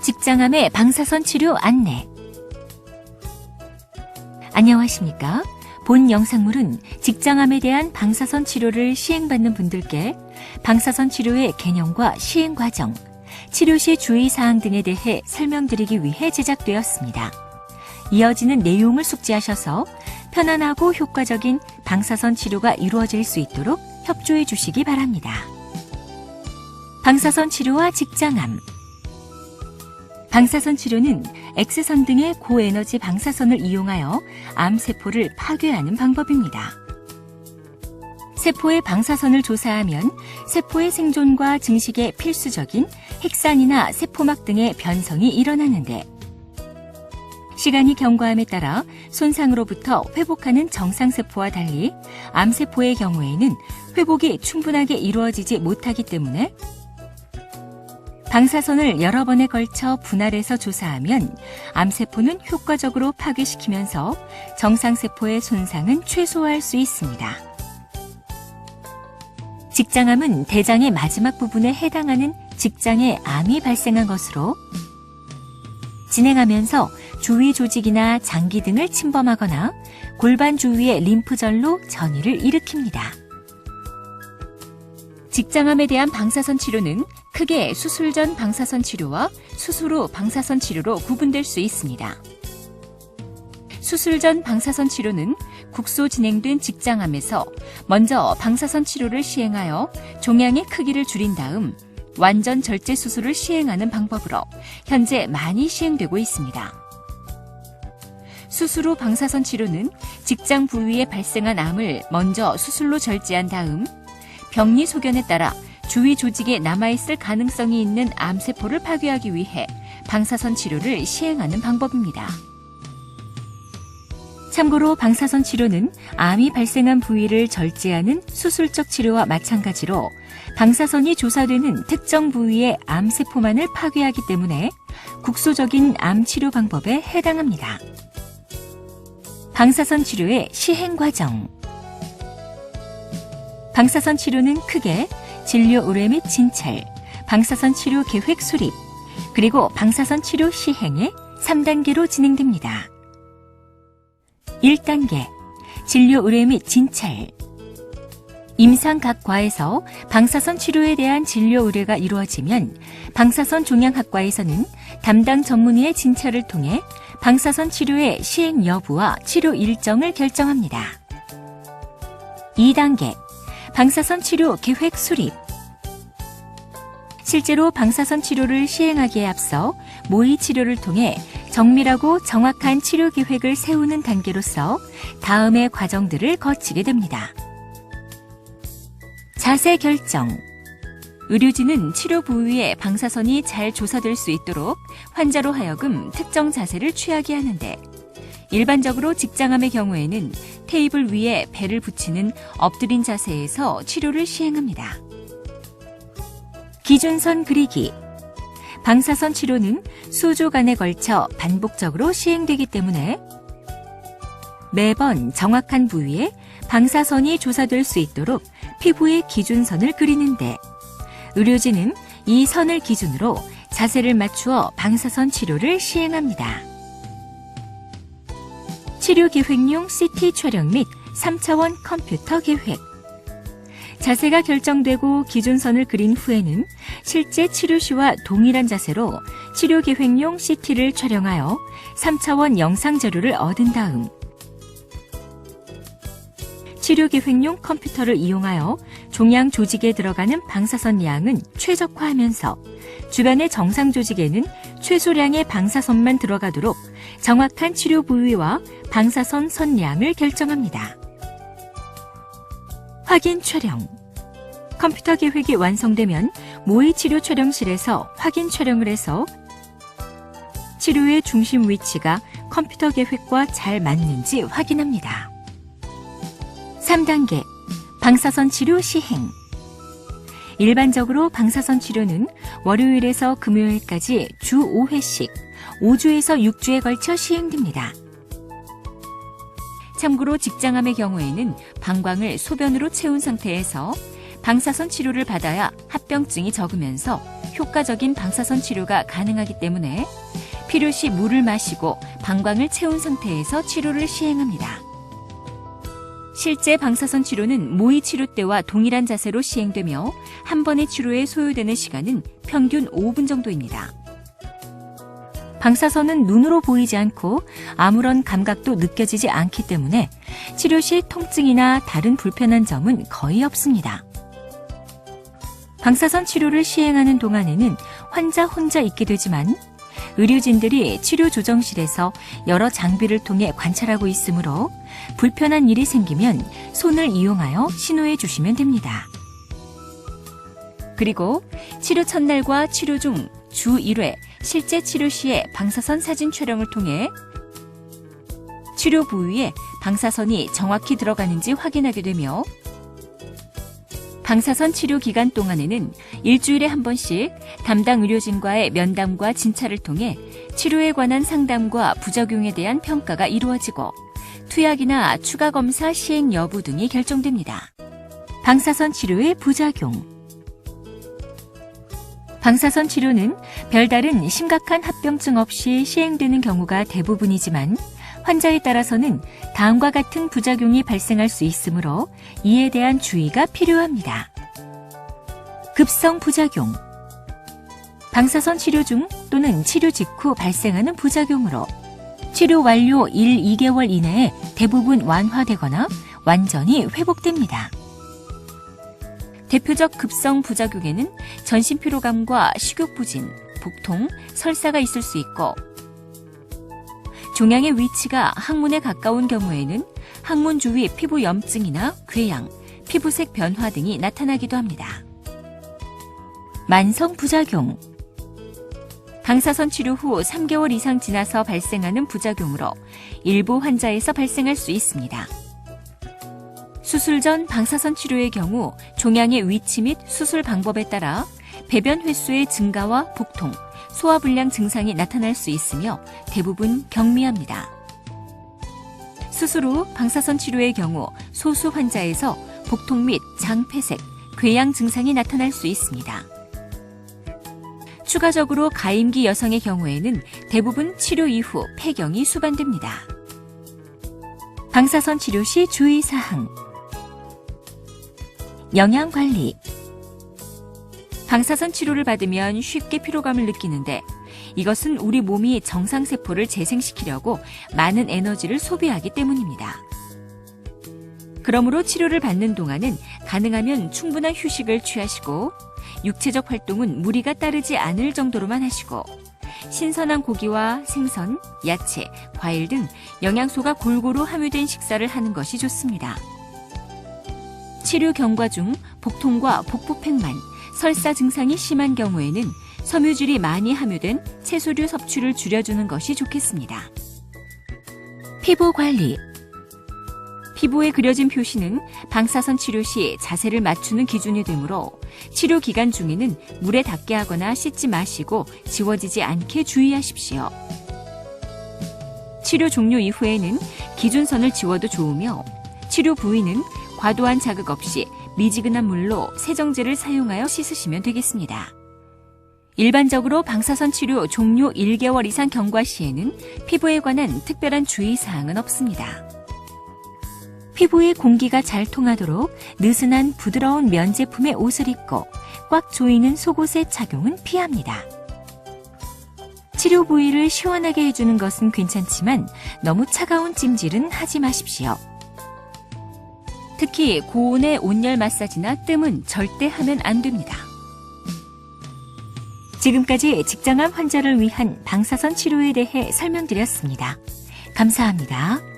직장암의 방사선 치료 안내. 안녕하십니까? 본 영상물은 직장암에 대한 방사선 치료를 시행받는 분들께 방사선 치료의 개념과 시행 과정, 치료 시 주의사항 등에 대해 설명드리기 위해 제작되었습니다. 이어지는 내용을 숙지하셔서 편안하고 효과적인 방사선 치료가 이루어질 수 있도록 협조해 주시기 바랍니다. 방사선 치료와 직장암. 방사선 치료는 X선 등의 고에너지 방사선을 이용하여 암세포를 파괴하는 방법입니다. 세포의 방사선을 조사하면 세포의 생존과 증식에 필수적인 핵산이나 세포막 등의 변성이 일어나는데, 시간이 경과함에 따라 손상으로부터 회복하는 정상세포와 달리 암세포의 경우에는 회복이 충분하게 이루어지지 못하기 때문에 방사선을 여러 번에 걸쳐 분할해서 조사하면 암세포는 효과적으로 파괴시키면서 정상세포의 손상은 최소화할 수 있습니다. 직장암은 대장의 마지막 부분에 해당하는 직장에 암이 발생한 것으로 진행하면서 주위 조직이나 장기 등을 침범하거나 골반 주위의 림프절로 전이를 일으킵니다. 직장암에 대한 방사선 치료는 크게 수술 전 방사선 치료와 수술 후 방사선 치료로 구분될 수 있습니다. 수술 전 방사선 치료는 국소 진행된 직장암에서 먼저 방사선 치료를 시행하여 종양의 크기를 줄인 다음 완전 절제 수술을 시행하는 방법으로 현재 많이 시행되고 있습니다. 수술 후 방사선 치료는 직장 부위에 발생한 암을 먼저 수술로 절제한 다음 병리 소견에 따라 주위 조직에 남아있을 가능성이 있는 암세포를 파괴하기 위해 방사선 치료를 시행하는 방법입니다. 참고로 방사선 치료는 암이 발생한 부위를 절제하는 수술적 치료와 마찬가지로 방사선이 조사되는 특정 부위의 암세포만을 파괴하기 때문에 국소적인 암 치료 방법에 해당합니다. 방사선 치료의 시행 과정. 방사선 치료는 크게 진료 의뢰 및 진찰, 방사선 치료 계획 수립, 그리고 방사선 치료 시행의 3단계로 진행됩니다. 1단계, 진료 의뢰 및 진찰. 임상 각 과에서 방사선 치료에 대한 진료 의뢰가 이루어지면 방사선 종양학과에서는 담당 전문의의 진찰을 통해 방사선 치료의 시행 여부와 치료 일정을 결정합니다. 2단계, 방사선 치료 계획 수립. 실제로 방사선 치료를 시행하기에 앞서 모의 치료를 통해 정밀하고 정확한 치료 계획을 세우는 단계로서 다음의 과정들을 거치게 됩니다. 자세 결정. 의료진은 치료 부위에 방사선이 잘 조사될 수 있도록 환자로 하여금 특정 자세를 취하게 하는데, 일반적으로 직장암의 경우에는 테이블 위에 배를 붙이는 엎드린 자세에서 치료를 시행합니다. 기준선 그리기. 방사선 치료는 수주간에 걸쳐 반복적으로 시행되기 때문에 매번 정확한 부위에 방사선이 조사될 수 있도록 피부의 기준선을 그리는데, 의료진은 이 선을 기준으로 자세를 맞추어 방사선 치료를 시행합니다. 치료 계획용 CT 촬영 및 3차원 컴퓨터 계획. 자세가 결정되고 기준선을 그린 후에는 실제 치료 시와 동일한 자세로 치료 계획용 CT를 촬영하여 3차원 영상 자료를 얻은 다음 치료 계획용 컴퓨터를 이용하여 종양 조직에 들어가는 방사선 양은 최적화하면서 주변의 정상 조직에는 최소량의 방사선만 들어가도록 정확한 치료 부위와 방사선 선량을 결정합니다. 확인 촬영. 컴퓨터 계획이 완성되면 모의 치료 촬영실에서 확인 촬영을 해서 치료의 중심 위치가 컴퓨터 계획과 잘 맞는지 확인합니다. 3단계, 방사선 치료 시행. 일반적으로 방사선 치료는 월요일에서 금요일까지 주 5회씩 5주에서 6주에 걸쳐 시행됩니다. 참고로 직장암의 경우에는 방광을 소변으로 채운 상태에서 방사선 치료를 받아야 합병증이 적으면서 효과적인 방사선 치료가 가능하기 때문에 필요시 물을 마시고 방광을 채운 상태에서 치료를 시행합니다. 실제 방사선 치료는 모의 치료 때와 동일한 자세로 시행되며 한 번의 치료에 소요되는 시간은 평균 5분 정도입니다. 방사선은 눈으로 보이지 않고 아무런 감각도 느껴지지 않기 때문에 치료 시 통증이나 다른 불편한 점은 거의 없습니다. 방사선 치료를 시행하는 동안에는 환자 혼자 있게 되지만 의료진들이 치료 조정실에서 여러 장비를 통해 관찰하고 있으므로 불편한 일이 생기면 손을 이용하여 신호해 주시면 됩니다. 그리고 치료 첫날과 치료 중 주 1회 실제 치료 시에 방사선 사진 촬영을 통해 치료 부위에 방사선이 정확히 들어가는지 확인하게 되며 방사선 치료 기간 동안에는 일주일에 한 번씩 담당 의료진과의 면담과 진찰을 통해 치료에 관한 상담과 부작용에 대한 평가가 이루어지고 투약이나 추가 검사 시행 여부 등이 결정됩니다. 방사선 치료의 부작용. 방사선 치료는 별다른 심각한 합병증 없이 시행되는 경우가 대부분이지만 환자에 따라서는 다음과 같은 부작용이 발생할 수 있으므로 이에 대한 주의가 필요합니다. 급성 부작용. 방사선 치료 중 또는 치료 직후 발생하는 부작용으로 치료 완료 1, 2개월 이내에 대부분 완화되거나 완전히 회복됩니다. 대표적 급성 부작용에는 전신 피로감과 식욕부진, 복통, 설사가 있을 수 있고 종양의 위치가 항문에 가까운 경우에는 항문 주위 피부 염증이나 궤양, 피부색 변화 등이 나타나기도 합니다. 만성 부작용. 방사선 치료 후 3개월 이상 지나서 발생하는 부작용으로 일부 환자에서 발생할 수 있습니다. 수술 전 방사선 치료의 경우 종양의 위치 및 수술 방법에 따라 배변 횟수의 증가와 복통, 소화불량 증상이 나타날 수 있으며 대부분 경미합니다. 수술 후 방사선 치료의 경우 소수 환자에서 복통 및 장폐색, 궤양 증상이 나타날 수 있습니다. 추가적으로 가임기 여성의 경우에는 대부분 치료 이후 폐경이 수반됩니다. 방사선 치료 시 주의사항. 영양관리. 방사선 치료를 받으면 쉽게 피로감을 느끼는데 이것은 우리 몸이 정상세포를 재생시키려고 많은 에너지를 소비하기 때문입니다. 그러므로 치료를 받는 동안은 가능하면 충분한 휴식을 취하시고 육체적 활동은 무리가 따르지 않을 정도로만 하시고 신선한 고기와 생선, 야채, 과일 등 영양소가 골고루 함유된 식사를 하는 것이 좋습니다. 치료 경과 중 복통과 복부팽만, 설사 증상이 심한 경우에는 섬유질이 많이 함유된 채소류 섭취를 줄여주는 것이 좋겠습니다. 피부 관리. 피부에 그려진 표시는 방사선 치료 시 자세를 맞추는 기준이 되므로 치료 기간 중에는 물에 닿게 하거나 씻지 마시고 지워지지 않게 주의하십시오. 치료 종료 이후에는 기준선을 지워도 좋으며 치료 부위는 과도한 자극 없이 미지근한 물로 세정제를 사용하여 씻으시면 되겠습니다. 일반적으로 방사선 치료 종료 1개월 이상 경과 시에는 피부에 관한 특별한 주의사항은 없습니다. 피부에 공기가 잘 통하도록 느슨한 부드러운 면 제품의 옷을 입고 꽉 조이는 속옷의 착용은 피합니다. 치료 부위를 시원하게 해주는 것은 괜찮지만 너무 차가운 찜질은 하지 마십시오. 특히 고온의 온열 마사지나 뜸은 절대 하면 안 됩니다. 지금까지 직장암 환자를 위한 방사선 치료에 대해 설명드렸습니다. 감사합니다.